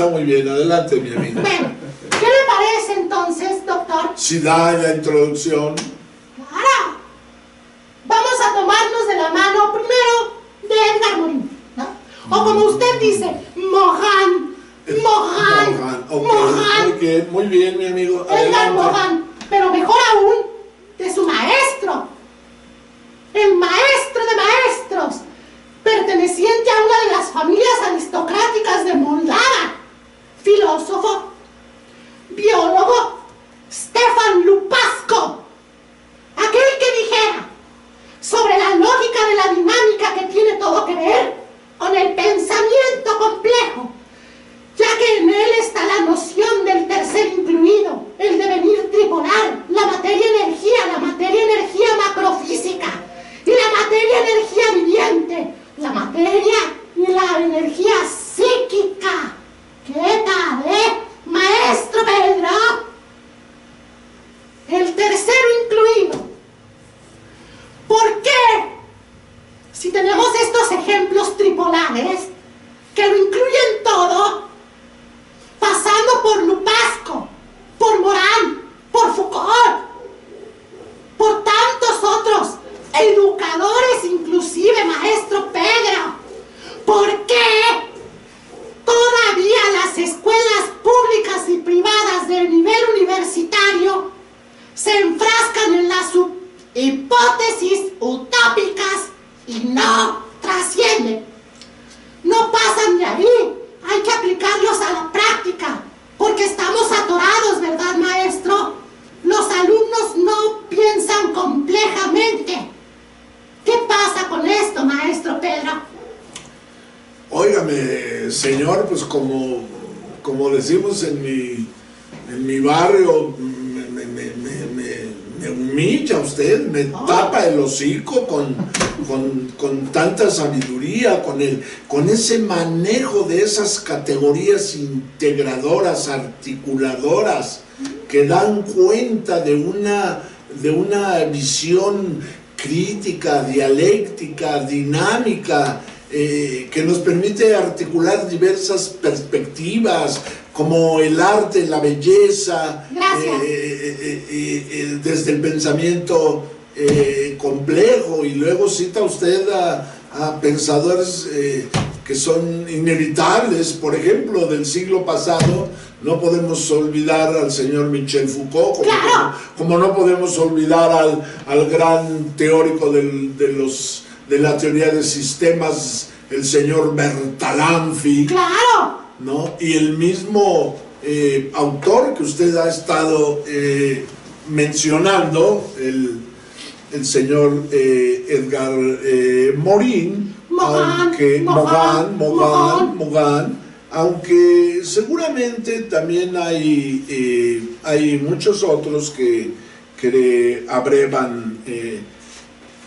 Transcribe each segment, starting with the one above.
Está muy bien, adelante, mi amigo. Bueno, ¿qué le parece entonces, doctor? Si da la introducción. Claro. Vamos a tomarnos de la mano primero de Edgar Morin, ¿no? O como usted dice, Morin. Ok, muy bien, mi amigo. Edgar Morin, pero mejor aún, de su maestro. El maestro de maestros, perteneciente a una de las familias aristocráticas de Moldavia, filósofo, biólogo, Stefan Lupasco, aquel que dijera sobre la lógica de la dinámica que tiene todo que ver con el pensamiento complejo, ya que en él está la noción del tercer incluido, el devenir tripolar, la materia-energía macrofísica y la materia-energía viviente, la materia y la energía psíquica. ¿Qué tal, maestro Pedro? El tercero incluido. ¿Por qué? Si tenemos estos ejemplos tripolares que lo incluyen todo, pasando por Lupasco, por Morán, por Foucault, por tantos otros educadores, inclusive maestro Pedro, ¿por qué todavía las escuelas públicas y privadas del nivel universitario se enfrascan en las hipótesis utópicas y no trascienden? No pasan de ahí, hay que aplicarlos a la práctica, porque estamos atorados, ¿verdad, maestro? Los alumnos no piensan complejamente. ¿Qué pasa con esto, maestro Pedro? Óigame, señor, pues como decimos en mi barrio, me humilla usted, me tapa el hocico con tanta sabiduría, con ese manejo de esas categorías integradoras, articuladoras, que dan cuenta de una visión crítica, dialéctica, dinámica, que nos permite articular diversas perspectivas, como el arte, la belleza, desde el pensamiento complejo, y luego cita usted a pensadores que son inevitables, por ejemplo, del siglo pasado. No podemos olvidar al señor Michel Foucault, como no podemos olvidar al gran teórico de la teoría de sistemas, el señor Bertalanffy. ¡Claro! ¿No? Y el mismo autor que usted ha estado mencionando, el señor Edgar Morin, aunque seguramente también hay muchos otros que abrevan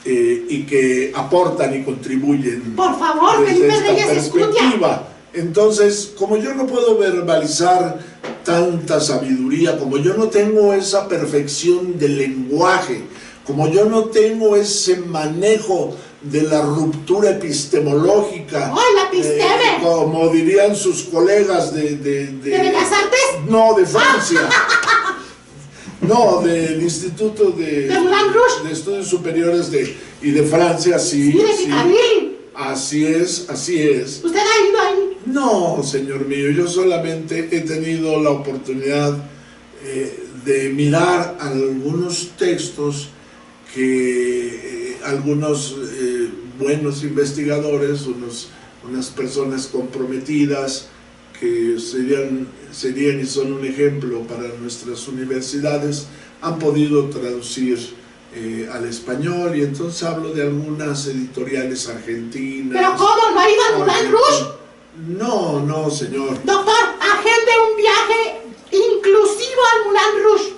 y que aportan y contribuyen. Por favor, desde Felipe esta Reyes perspectiva. Entonces, como yo no puedo verbalizar tanta sabiduría, como yo no tengo esa perfección del lenguaje, como yo no tengo ese manejo de la ruptura epistemológica, como dirían sus colegas de Bellas Artes, no, de Francia, no, del Instituto de Estudios Superiores y de Francia, sí. Así es. ¿Usted ha ido ahí? No, señor mío, yo solamente he tenido la oportunidad de mirar algunos textos que algunos buenos investigadores, unas personas comprometidas que serían y son un ejemplo para nuestras universidades, han podido traducir al español, y entonces hablo de algunas editoriales argentinas. ¿Pero cómo? ¿No ha ido al Moulin Rouge? No, señor. Doctor, agende un viaje inclusivo al Moulin Rouge.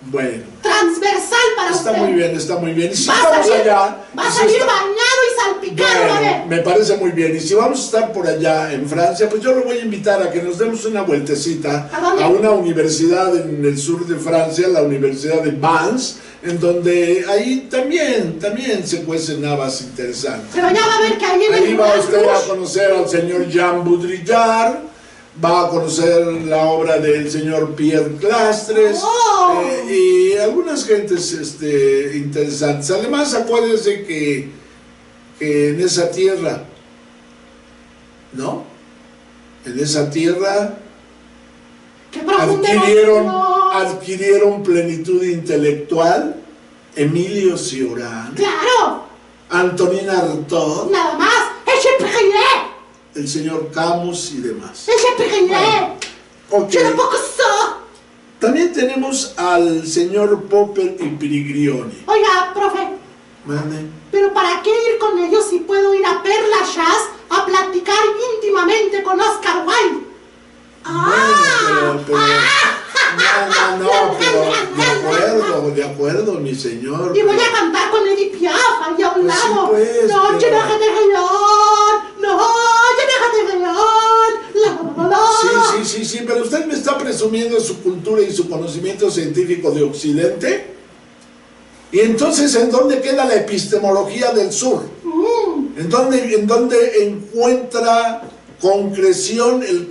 Bueno. Transversal para usted. Está muy bien. Y si vamos allá... Va a salir bañado y salpicado, bueno, a ver. me parece muy bien. Y si vamos a estar por allá en Francia, pues yo lo voy a invitar a que nos demos una vueltecita a una universidad en el sur de Francia, la Universidad de Vannes, en donde ahí también se cuecen habas interesantes. Pero ya va a ver que ahí en el Ahí va Moulin usted Rouge a conocer al señor Jean Baudrillard, va a conocer la obra del señor Pierre Clastres y algunas gentes interesantes. Además, acuérdense que en esa tierra, ¿no? En esa tierra adquirieron plenitud intelectual Emilio Cioran, ¡Claro! Antonina Artaud, ¡Nada más! el señor Camus y demás. Bueno, Okay. ¡Yo tampoco soy! También tenemos al señor Popper y Piriglioni. Oiga, profe, ¿Mande? ¿pero para qué ir con ellos si puedo ir a Perla Jazz a platicar íntimamente con Oscar Wilde? Bueno, pero de acuerdo, mi señor. Y voy a cantar con Edith Piaf ahí a un Pues sí, lado. pues, No, pero- yo déjate guión. No, yo déjate guión. Sí, pero usted me está presumiendo su cultura y su conocimiento científico de Occidente. Y entonces, ¿en dónde queda la epistemología del sur? ¿En dónde encuentra concreción el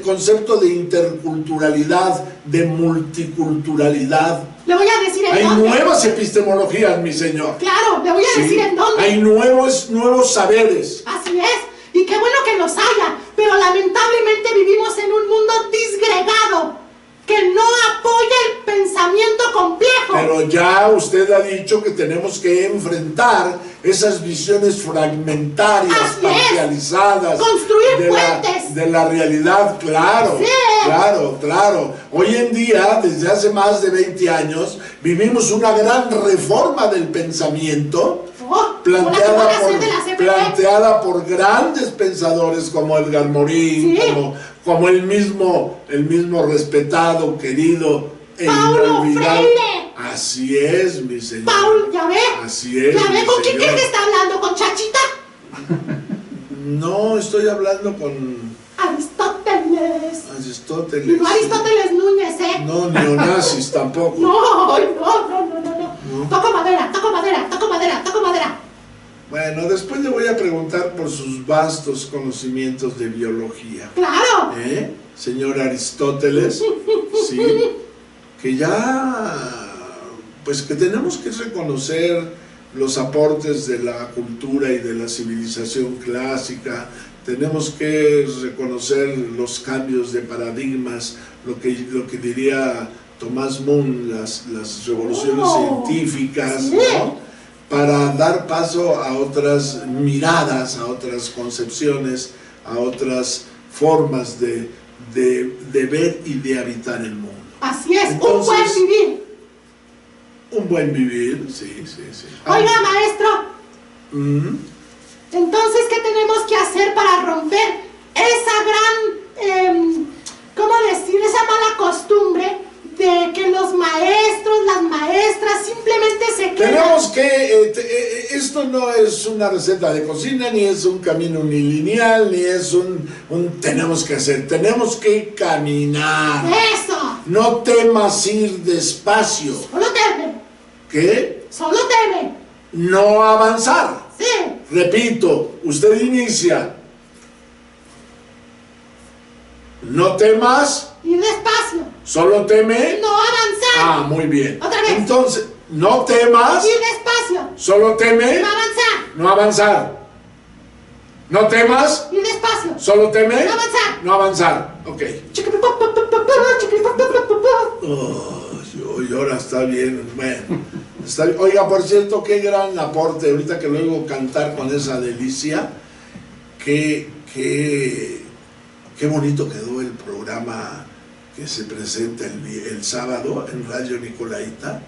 concepto de interculturalidad, de multiculturalidad? Le voy a decir en Hay dónde. nuevas epistemologías, mi señor. Claro, le voy a decir en dónde. Hay nuevos saberes. Así es, y qué bueno que los haya, pero lamentablemente vivimos en un mundo disgregado que no apoya el pensamiento complejo. Pero ya usted ha dicho que tenemos que enfrentar esas visiones fragmentarias, Así es. parcializadas Construir puentes. de la realidad, claro, Sí. claro. Hoy en día, desde hace más de 20 años, vivimos una gran reforma del pensamiento planteada por grandes pensadores como Edgar Morin, Sí. como el mismo respetado, querido e Paulo inolvidable. Freire. Así es, mi señor. Paul, ¿ya ve? Así es, ¿Ya ve mi con quién señor. crees que está hablando? ¿Con Chachita? No, estoy hablando con Aristóteles. Aristóteles. Y no Aristóteles Núñez, ¿eh? No, neonazis tampoco. No. Toco madera. Bueno, después le voy a preguntar por sus vastos conocimientos de biología. Claro. Señor Aristóteles, sí, que ya, pues que tenemos que reconocer los aportes de la cultura y de la civilización clásica, tenemos que reconocer los cambios de paradigmas, lo que diría Thomas Moon, las revoluciones científicas, sí. ¿no? Para dar paso a otras miradas, a otras concepciones, a otras formas de ver y de habitar el mundo. Así es, Entonces, un buen vivir. Un buen vivir, sí. Oiga, maestro, entonces, ¿qué tenemos que hacer para romper esa gran, ¿cómo decir? Esa mala costumbre de que los maestros, las maestras simplemente se quedan. Tenemos que, esto no es una receta de cocina, ni es un camino unilineal, ni es un tenemos que hacer, tenemos que caminar. ¡Eso! No temas ir despacio. Solo teme. ¿Qué? Solo teme. No avanzar. Sí. Repito, usted inicia. No temas. Ir despacio. Solo teme. No avanzar. Ah, muy bien. Otra vez. Entonces, no temas. Ir despacio. Solo teme. No avanzar. No avanzar. No temas. Ir despacio. Solo teme. No avanzar. No avanzar. Ok. Y ahora está bien. Bueno, está bien. Oiga, por cierto, qué gran aporte. Ahorita que luego cantar con esa delicia. Qué bonito quedó el programa que se presenta el sábado en Radio Nicolaita.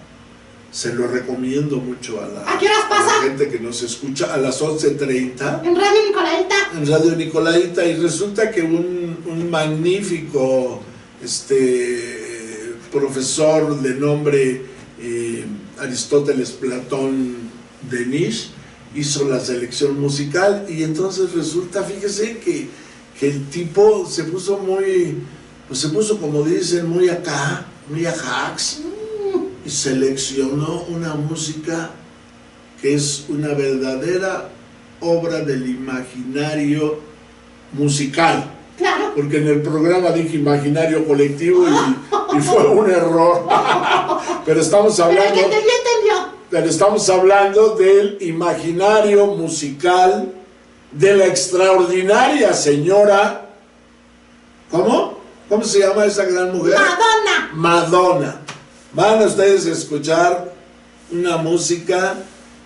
Se lo recomiendo mucho a ¿A qué horas a la pasa? gente que nos escucha, a las 11:30 En Radio Nicolaita. en Radio Nicolaita, y resulta que un magnífico profesor de nombre Aristóteles Platón Denis hizo la selección musical, y entonces resulta, fíjese que el tipo se puso como dicen, muy acá, muy ajax, y seleccionó una música que es una verdadera obra del imaginario musical. Claro. porque en el programa dije imaginario colectivo y fue un error. Pero estamos hablando... Pero el que entendió. Pero estamos hablando del imaginario musical de la extraordinaria señora... ¿Cómo? ¿Cómo se llama esa gran mujer? Madonna. Madonna. Van a ustedes a escuchar una música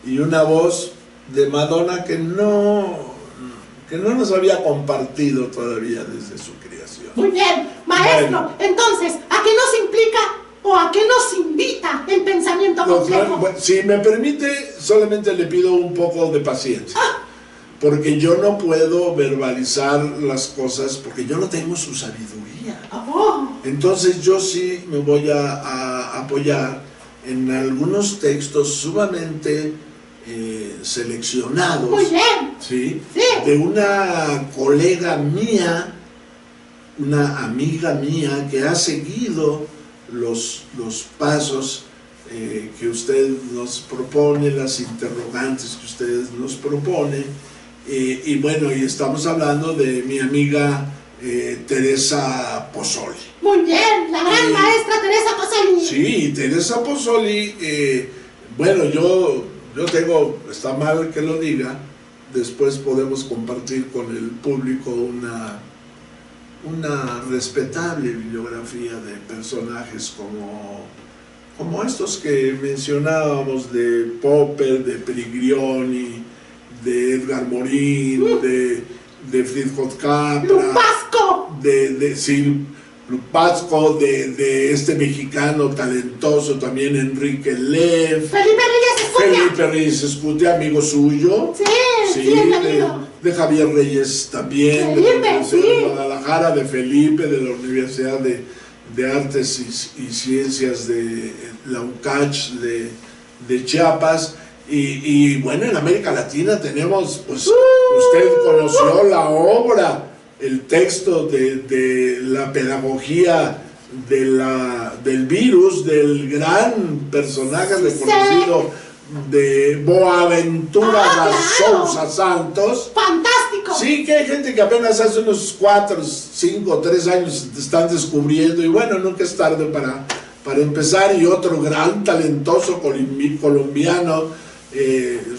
y una voz de Madonna que no nos había compartido todavía desde su creación. Muy bien, maestro. Bueno. Entonces, ¿a qué nos implica o a qué nos invita el pensamiento complejo? Bueno, si me permite, solamente le pido un poco de paciencia. Porque yo no puedo verbalizar las cosas porque yo no tengo su sabiduría. Entonces yo sí me voy a apoyar en algunos textos sumamente seleccionados. Muy bien. ¿Sí? Sí. De una colega mía, una amiga mía que ha seguido los pasos que usted nos propone, las interrogantes que usted nos propone. Y bueno, y estamos hablando de mi amiga Teresa Pozzoli. Muy bien, la gran maestra Teresa Pozzoli. Sí, Teresa Pozzoli, bueno, yo tengo, está mal que lo diga, después podemos compartir con el público una respetable bibliografía de personajes como estos que mencionábamos, de Popper, de Periglioni, de Edgar Morin, de Friedrich Capra, Lupasco, Lupasco, de este mexicano talentoso también, Enrique Lev, Felipe Reyes Escutia, amigo suyo, sí, amigo. de Javier Reyes también, Felipe, de Guadalajara, de Felipe, de la Universidad de Artes y Ciencias de la UCACH de Chiapas. Y bueno, en América Latina tenemos, pues, usted conoció la obra, el texto de la pedagogía del virus, del gran personaje reconocido de Boaventura da Sousa Santos. ¡Fantástico! Sí, que hay gente que apenas hace unos 4, 5, 3 años están descubriendo, y bueno, nunca es tarde para empezar. Y otro gran talentoso colombiano,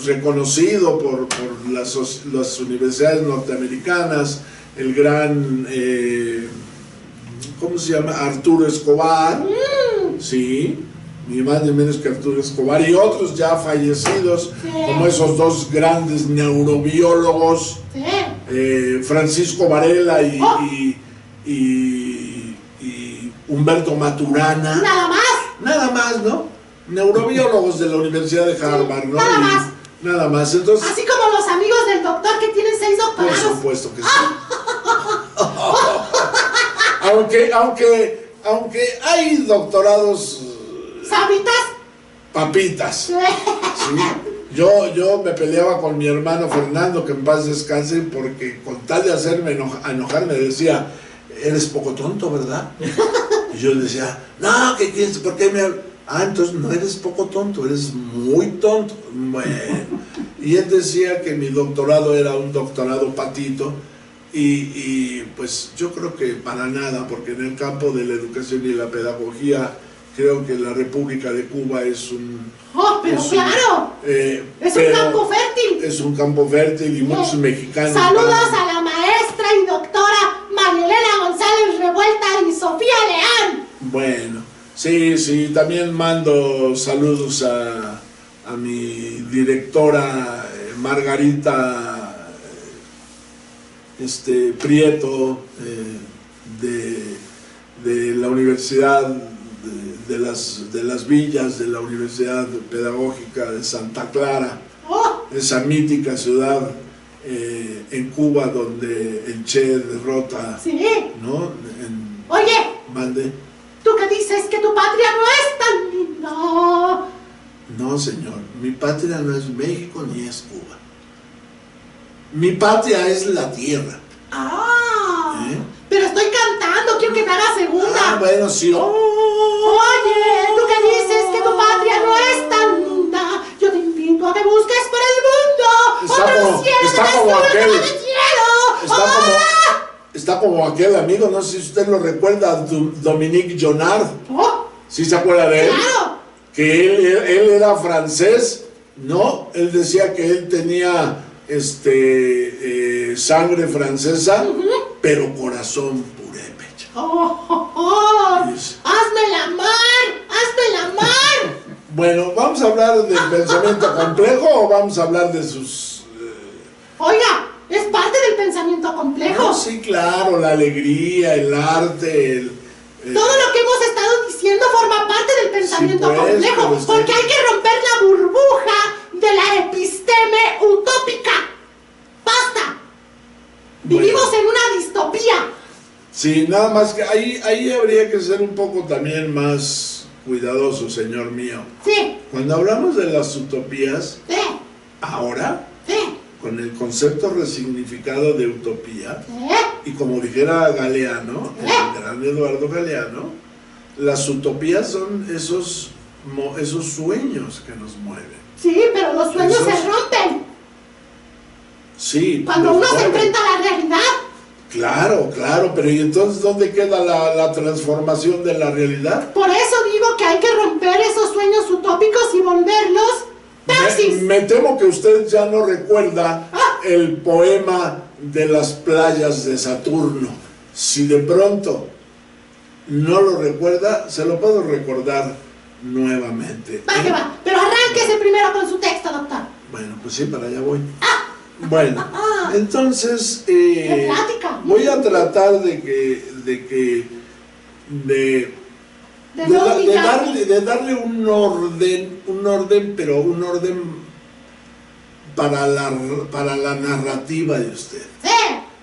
reconocido por las universidades norteamericanas, el gran, ¿cómo se llama? Arturo Escobar, sí, ni más ni menos que Arturo Escobar, y otros ya fallecidos, como esos dos grandes neurobiólogos, Francisco Varela y Humberto Maturana. Nada más, ¿no? Neurobiólogos de la Universidad de Harvard, ¿no? Nada más. Entonces, así como los amigos del doctor que tienen 6 doctorados. Por supuesto que sí. aunque hay doctorados... ¿Sabitas? Papitas. ¿Sí? Yo me peleaba con mi hermano Fernando, que en paz descanse, porque con tal de hacerme enojar me decía, eres poco tonto, ¿verdad? Y yo le decía, no, ¿por qué me...? Entonces no eres poco tonto, eres muy tonto. Bueno, y él decía que mi doctorado era un doctorado patito, y pues yo creo que para nada, porque en el campo de la educación y la pedagogía creo que la República de Cuba es un... claro, es un campo fértil. Es un campo fértil, y muchos mexicanos... Saludos a la maestra y doctora María Elena González Revuelta y Sofía Leán. Bueno, sí, también mando saludos a mi directora Margarita Prieto, de la Universidad de las Villas, de la Universidad Pedagógica de Santa Clara, esa mítica ciudad en Cuba donde el Che derrota, ¿no? Oye, mande. ¿tú qué dices? ¿Que tu patria no es tan linda? No, señor, mi patria no es México ni es Cuba. Mi patria es la tierra. Pero estoy cantando, quiero que me haga segunda. Bueno, sí. Oye, ¿tú qué dices? Que tu patria no es tan linda. Yo te invito a que busques por el mundo otro cielo de azul, de cielo. está como aquel amigo, no sé si usted lo recuerda, Dominique Jonard. Oh, ¿Sí se acuerda de él? claro. Que él era francés, ¿no? Él decía que él tenía sangre francesa, pero corazón purépecha. Yes. ¡Hazme la mar! ¡Hazme la mar! Bueno, ¿vamos a hablar del pensamiento complejo o vamos a hablar de sus... Oiga, es parte del pensamiento complejo. No, sí, claro, la alegría, el arte, Todo lo que hemos estado diciendo forma parte del pensamiento Sí, pues, complejo, pero porque hay que romper la burbuja de la episteme utópica. ¡Basta! Vivimos en una distopía. Sí, nada más que ahí habría que ser un poco también más cuidadoso, señor mío. Sí, Cuando hablamos de las utopías, sí, ahora, sí, con el concepto resignificado de utopía, sí. y como dijera Galeano, el gran Eduardo Galeano, las utopías son esos sueños que nos mueven. Sí, pero los sueños Esos- se rompen Sí. cuando los uno se mueven. enfrenta a la realidad. Claro, pero ¿y entonces dónde queda la transformación de la realidad? Por eso digo que hay que romper esos sueños utópicos y volverlos praxis. Me temo que usted ya no recuerda el poema de las playas de Saturno. Si de pronto no lo recuerda, se lo puedo recordar nuevamente. Va que va, pero arránquese primero con su texto, doctor. Bueno, pues sí, para allá voy. Bueno, entonces ¡Qué plática! voy a tratar de darle un orden, pero un orden para la narrativa de usted. Sí,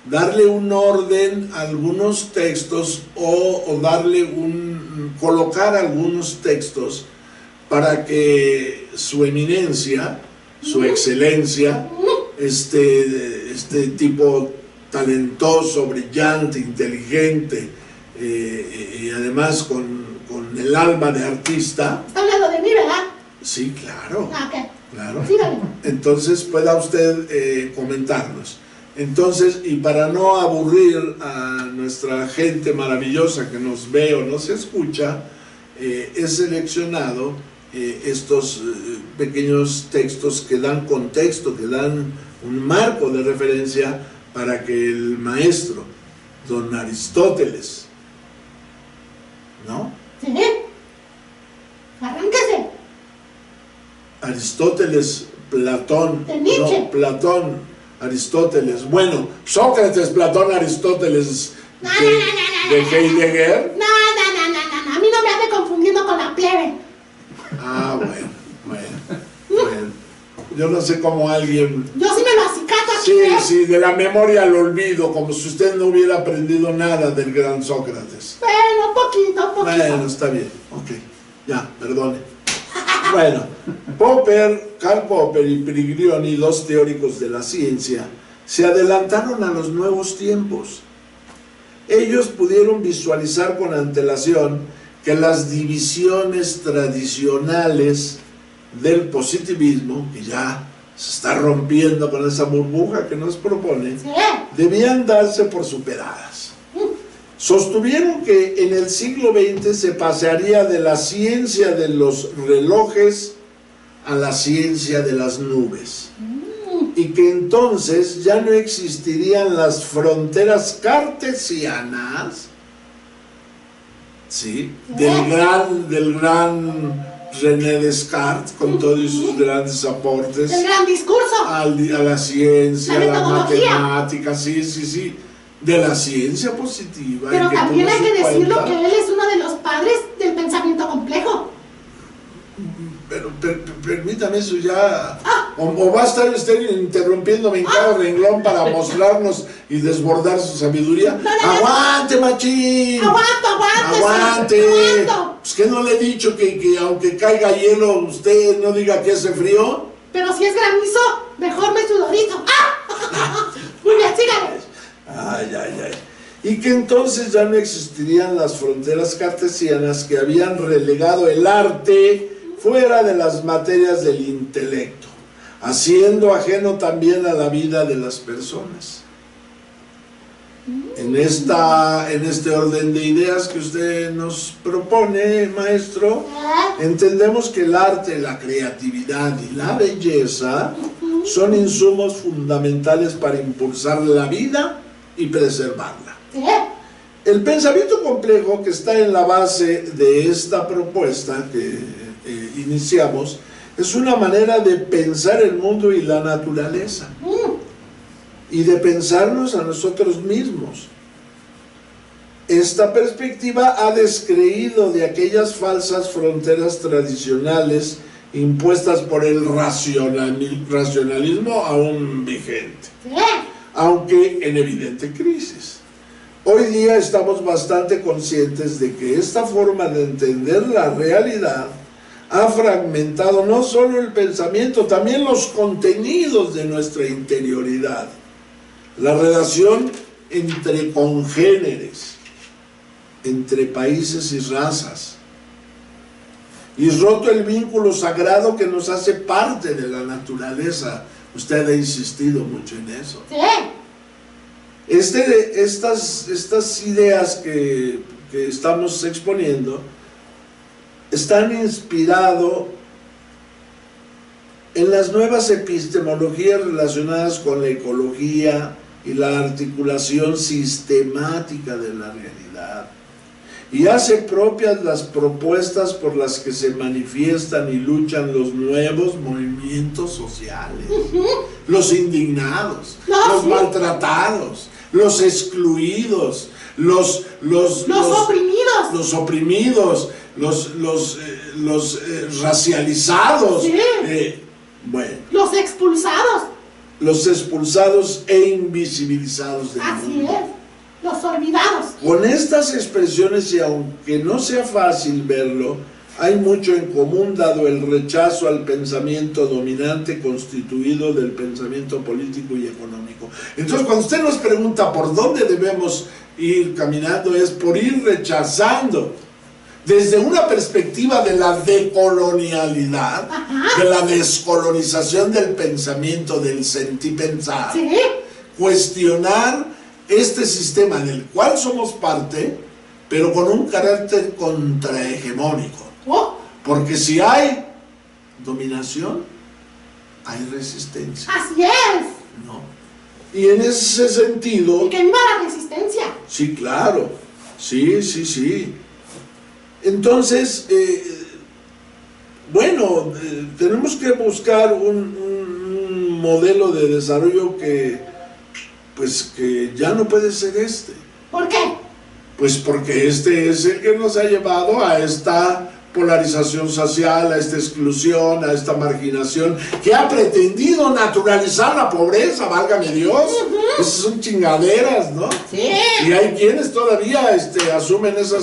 Darle un orden a algunos textos o colocar algunos textos para que su eminencia, su excelencia, este tipo talentoso, brillante, inteligente, y además con el alma de artista. está hablando de mí, ¿verdad? Sí, claro, Ah, ok. claro. Sígame. Entonces pueda usted comentarnos. Entonces, y para no aburrir a nuestra gente maravillosa que nos ve o nos escucha, he seleccionado estos pequeños textos que dan contexto, que dan un marco de referencia para que el maestro, don Aristóteles, ¿no? Sí. Arránquese. Aristóteles, Platón, De Nietzsche. no, Platón, Aristóteles, bueno, Sócrates, Platón, Aristóteles, No, de Heidegger. No, a mí no me ande confundiendo con la plebe. Ah, bueno. Yo no sé cómo alguien... Yo sí me lo acicato aquí, ¿eh? Sí, de la memoria al olvido, como si usted no hubiera aprendido nada del gran Sócrates. Bueno, poquito. Bueno, está bien, ok, ya, perdone. Bueno, Karl Popper y Priglioni, dos teóricos de la ciencia, se adelantaron a los nuevos tiempos. Ellos pudieron visualizar con antelación que las divisiones tradicionales del positivismo, que ya se está rompiendo con esa burbuja que nos propone, Sí. debían darse por superadas. Sostuvieron que en el siglo XX se pasaría de la ciencia de los relojes a la ciencia de las nubes, y que entonces ya no existirían las fronteras cartesianas, ¿sí?, del gran René Descartes, con todos sus grandes aportes El gran discurso. a la ciencia, a La la metodología. matemática, sí, de la ciencia positiva. Pero y que también tuvo hay que su decirlo cuenta. que él es uno de los padres del pensamiento complejo. Pero permítame eso ya. O va a estar usted interrumpiéndome en cada renglón para mostrarnos y desbordar su sabiduría. No. ¡Aguante, machín! ¡Aguante! Pues que no le he dicho que aunque caiga hielo, usted no diga que hace frío. Pero si es granizo, mejor me sudorizo. ¡Ah! Muy bien, sígame. Ay. Y que entonces ya no existirían las fronteras cartesianas que habían relegado el arte fuera de las materias del intelecto, haciendo ajeno también a la vida de las personas. En este orden de ideas que usted nos propone, maestro, entendemos que el arte, la creatividad y la belleza son insumos fundamentales para impulsar la vida y preservarla. El pensamiento complejo que está en la base de esta propuesta que iniciamos es una manera de pensar el mundo y la naturaleza y de pensarnos a nosotros mismos. Esta perspectiva ha descreído de aquellas falsas fronteras tradicionales impuestas por el racionalismo aún vigente, aunque en evidente crisis. Hoy día estamos bastante conscientes de que esta forma de entender la realidad ha fragmentado no solo el pensamiento, también los contenidos de nuestra interioridad, la relación entre congéneres, entre países y razas, y roto el vínculo sagrado que nos hace parte de la naturaleza. Usted ha insistido mucho en eso. Estas ideas que estamos exponiendo están inspiradas en las nuevas epistemologías relacionadas con la ecología y la articulación sistemática de la realidad, y hace propias las propuestas por las que se manifiestan y luchan los nuevos movimientos sociales, los indignados, los maltratados, los excluidos, los oprimidos, los racializados, los expulsados e invisibilizados del mundo. Los olvidados. Con estas expresiones, y aunque no sea fácil verlo, hay mucho en común dado el rechazo al pensamiento dominante constituido del pensamiento político y económico. Entonces, cuando usted nos pregunta por dónde debemos ir caminando, es por ir rechazando desde una perspectiva de la decolonialidad, de la descolonización del pensamiento, del sentipensar, cuestionar este sistema del cual somos parte, pero con un carácter contrahegemónico. Porque si hay dominación, hay resistencia. Así es. ¿No? Y en ese sentido... Y que viva la resistencia. Sí, claro. Sí. Entonces, tenemos que buscar un modelo de desarrollo que ya no puede ser este. ¿Por qué? Pues porque este es el que nos ha llevado a esta polarización social, a esta exclusión, a esta marginación, que ha pretendido naturalizar la pobreza, válgame Dios. Esas son chingaderas, ¿no? Sí. Y hay quienes todavía asumen esta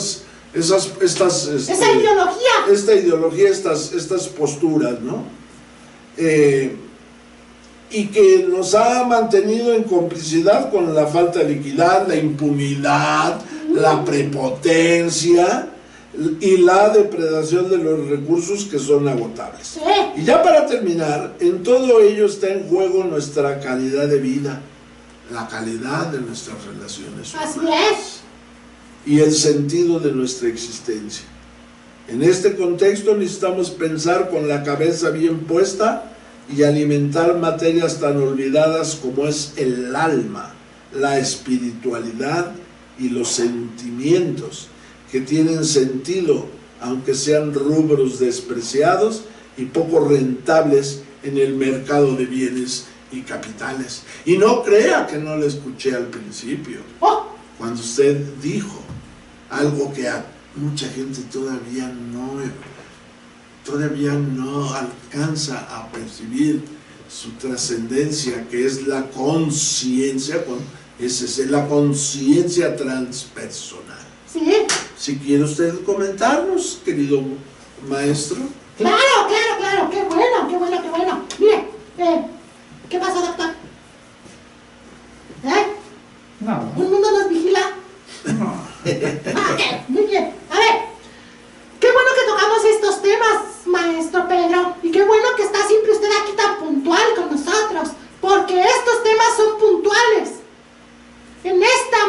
ideología, estas posturas, ¿no? Y que nos ha mantenido en complicidad con la falta de equidad, la impunidad, la prepotencia y la depredación de los recursos que son agotables. Y ya para terminar, en todo ello está en juego nuestra calidad de vida, la calidad de nuestras relaciones humanas. Así es. Y el sentido de nuestra existencia. En este contexto necesitamos pensar con la cabeza bien puesta y alimentar materias tan olvidadas como es el alma, la espiritualidad y los sentimientos, que tienen sentido, aunque sean rubros despreciados y poco rentables en el mercado de bienes y capitales. Y no crea que no le escuché al principio, cuando usted dijo algo que a mucha gente todavía no alcanza a percibir su trascendencia, que es la conciencia, la conciencia transpersonal. Sí. Si quiere usted comentarnos, querido maestro. Claro, qué bueno. Mire, ¿qué pasa, doctor? No. ¿Un mundo nos vigila? No. Ok, muy bien. A ver, qué bueno que tocamos estos temas, maestro Pedro, y qué bueno que está siempre usted aquí tan puntual con nosotros, porque estos temas son puntuales. En esta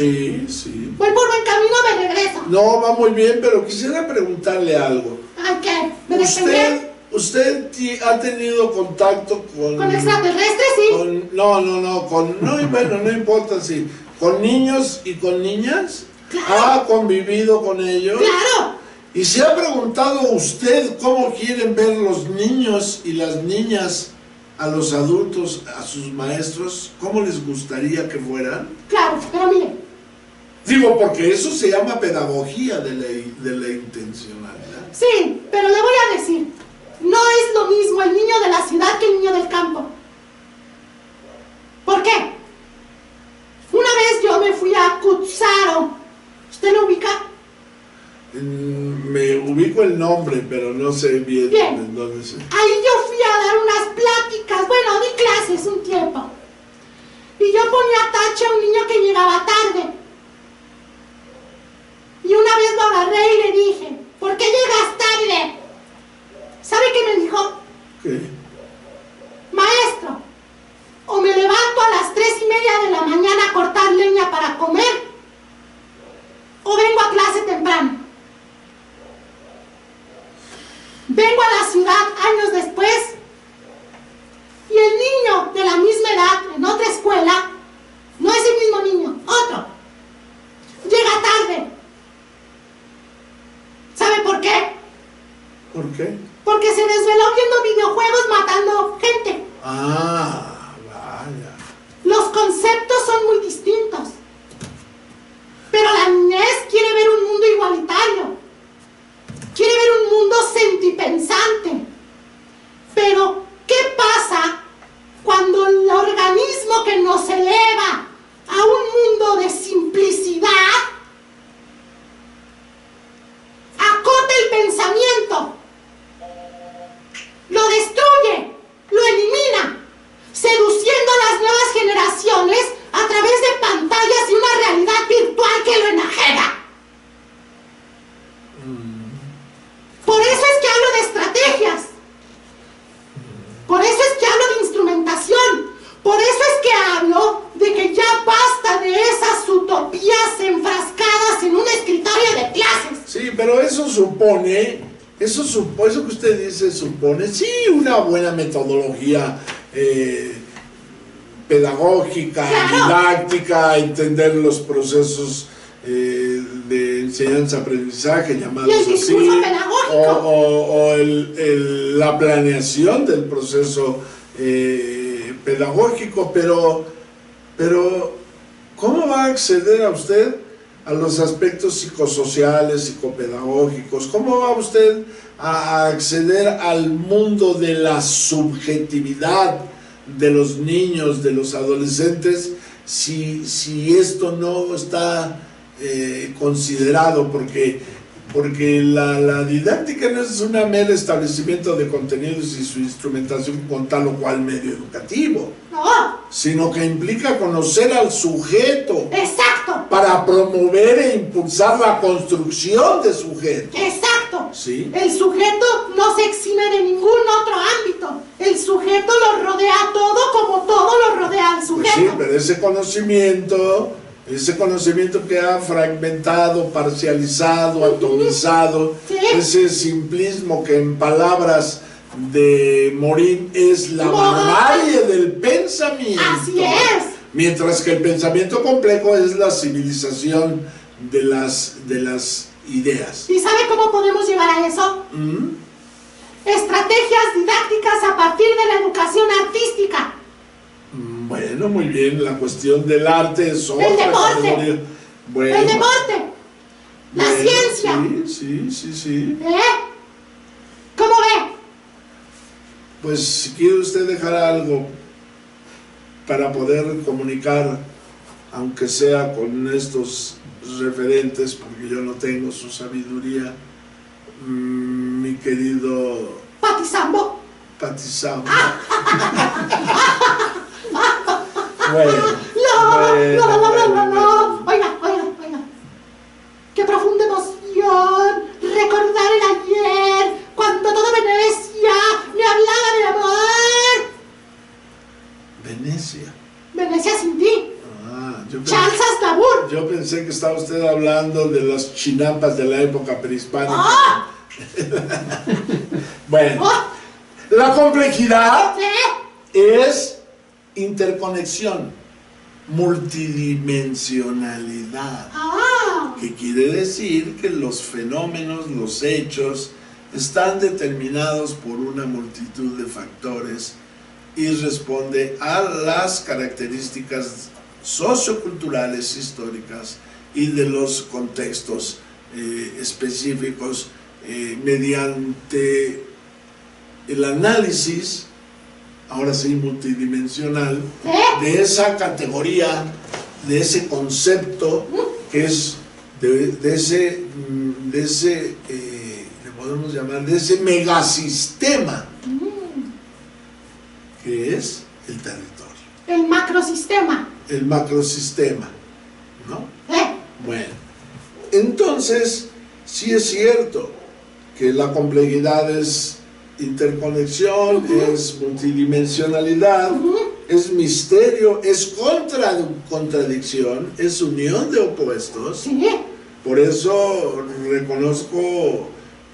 Sí, sí. Voy por buen camino, me regreso. No, va muy bien, pero quisiera preguntarle algo. Ay, ¿qué? ¿Me despegué? ¿Usted ha tenido contacto ¿Con extraterrestres? Sí. Bueno, no importa si, con niños y con niñas. Claro. ¿Ha convivido con ellos? Claro. ¿Y se ha preguntado usted cómo quieren ver los niños y las niñas a los adultos, a sus maestros? ¿Cómo les gustaría que fueran? Claro, pero mire. Digo, porque eso se llama pedagogía de la intencionalidad. Sí, pero le voy a decir, no es lo mismo el niño de la ciudad que el niño del campo. ¿Por qué? Una vez yo me fui a Cutzaro. ¿Usted lo ubica? Me ubico el nombre, pero no sé bien. Dónde sé. Ahí yo fui a dar unas pláticas, bueno, di clases un tiempo. Y yo ponía tache a un niño que llegaba tarde. Y una vez lo agarré y le dije, ¿por qué llegas tarde? ¿Sabe qué me dijo? ¿Qué? Maestro, o me levanto a las 3:30 de la mañana a cortar leña para comer, o vengo a clase temprano. Vengo a la ciudad años después y el niño de la misma edad en otra escuela no es el mismo niño, otro. Llega tarde. ¿Sabe por qué? ¿Por qué? Porque se desveló viendo videojuegos matando gente. Ah, vaya. Los conceptos son muy distintos. Pero la niñez quiere ver un mundo igualitario. Quiere ver un mundo sentipensante. Pero, ¿qué pasa cuando el organismo que nos eleva a un mundo de simplicidad acota el pensamiento, lo destruye, lo elimina, seduciendo a las nuevas generaciones a través de pantallas y una realidad virtual que lo enajena? Por eso es que hablo de estrategias. Por eso es que hablo de instrumentación. Por eso es que hablo de que ya basta de esas utopías enfrascadas en un escritorio de clases. Sí, pero eso que usted dice supone, sí, una buena metodología pedagógica, claro, didáctica, entender los procesos de enseñanza-aprendizaje, llamados así, o la planeación del proceso pedagógico, pero ¿cómo va a acceder a usted a los aspectos psicosociales, psicopedagógicos? ¿Cómo va usted a acceder al mundo de la subjetividad de los niños, de los adolescentes, si esto no está considerado? Porque la didáctica no es una mera establecimiento de contenidos y su instrumentación con tal o cual medio educativo, no, sino que implica conocer al sujeto. Exacto. Para promover e impulsar la construcción de sujeto. Exacto. ¿Sí? El sujeto no se exime de ningún otro ámbito. El sujeto lo rodea todo como todo lo rodea al sujeto. Pues sí, pero ese conocimiento que ha fragmentado, parcializado, atomizado, ¿sí?, ese simplismo que en palabras de Morin es la barbarie del pensamiento. Así es. Mientras que el pensamiento complejo es la civilización de las ideas. ¿Y sabe cómo podemos llegar a eso? Estrategias didácticas a partir de la educación artística. Bueno, muy bien, la cuestión del arte es otra. El deporte. Categoría. Bueno, el deporte. La ciencia. Sí. ¿Cómo ve? Pues si quiere usted dejar algo para poder comunicar, aunque sea con estos referentes, porque yo no tengo su sabiduría, mi querido Patizambo. No. Oiga. Qué profunda emoción recordar el ayer, cuando toda Venecia me hablaba de amor. Venecia. Venecia sin ti. Ah, Charles Aznavour. Yo pensé que estaba usted hablando de las chinampas de la época prehispánica. ¡Ah! Bueno, ¡Ah! la complejidad Sí. es interconexión, multidimensionalidad, ¡Ah! que quiere decir que los fenómenos, los hechos, están determinados por una multitud de factores y responde a las características socioculturales, históricas y de los contextos específicos mediante el análisis, ahora sí multidimensional, de esa categoría, de ese concepto que es de ese le podemos llamar, de ese megasistema que es el territorio. El macrosistema. El macrosistema, ¿no? ¿Eh? Bueno, entonces, sí es cierto que la complejidad es interconexión, es multidimensionalidad, es misterio, es contradicción, es unión de opuestos. Sí. Por eso reconozco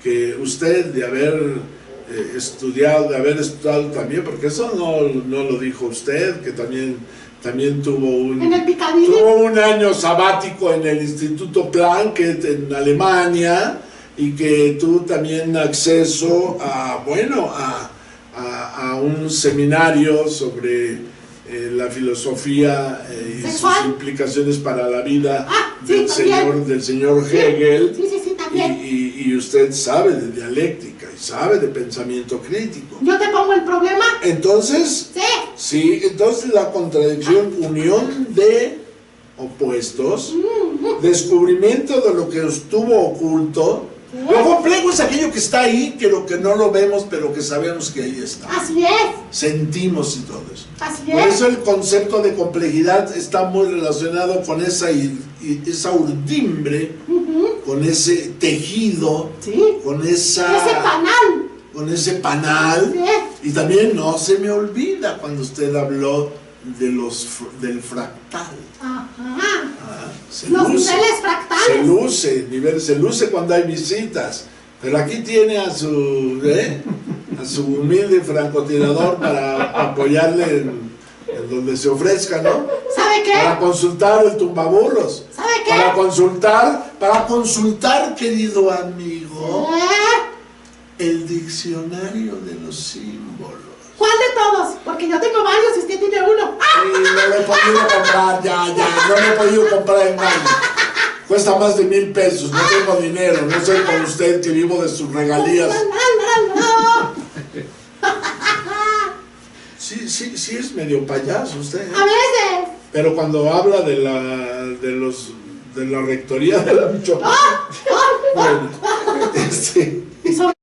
que usted, de haber estudiado también, porque eso no lo dijo usted, que también tuvo En el Picadilly. un año sabático en el Instituto Planck en Alemania, y que tuvo también acceso a un seminario sobre la filosofía y sus ¿Sexual? implicaciones para la vida Sí, del señor Hegel. Sí, también. Y usted sabe de dialéctica y sabe de pensamiento crítico. Yo te pongo el problema. Entonces, Sí. entonces la contradicción, unión de opuestos, descubrimiento de lo que estuvo oculto. Lo complejo es aquello que está ahí, que no lo vemos, pero que sabemos que ahí está. Así es. Sentimos y todo eso. Así Por es. eso el concepto de complejidad está muy relacionado con esa urdimbre, con ese tejido, Sí. con ese panal. Sí. Y también no se me olvida cuando usted habló del fractal. Ajá. Se Los luce, niveles se fractales. se luce cuando hay visitas, pero aquí tiene a su humilde francotirador para apoyarle en donde se ofrezca, ¿no? ¿Sabe qué? Para consultar el tumbaburros. ¿Sabe qué? Para consultar, querido amigo, el diccionario de los símbolos. ¿Cuál de todos? Porque yo tengo varios y usted tiene uno. Sí, no lo he podido comprar, no lo he podido comprar en nadie. Cuesta más de 1,000 pesos, no tengo dinero, no soy como usted que vivo de sus regalías. Sí es medio payaso usted, ¿eh? A veces. Pero cuando habla de la rectoría de la Michoacán, bueno, Y sobre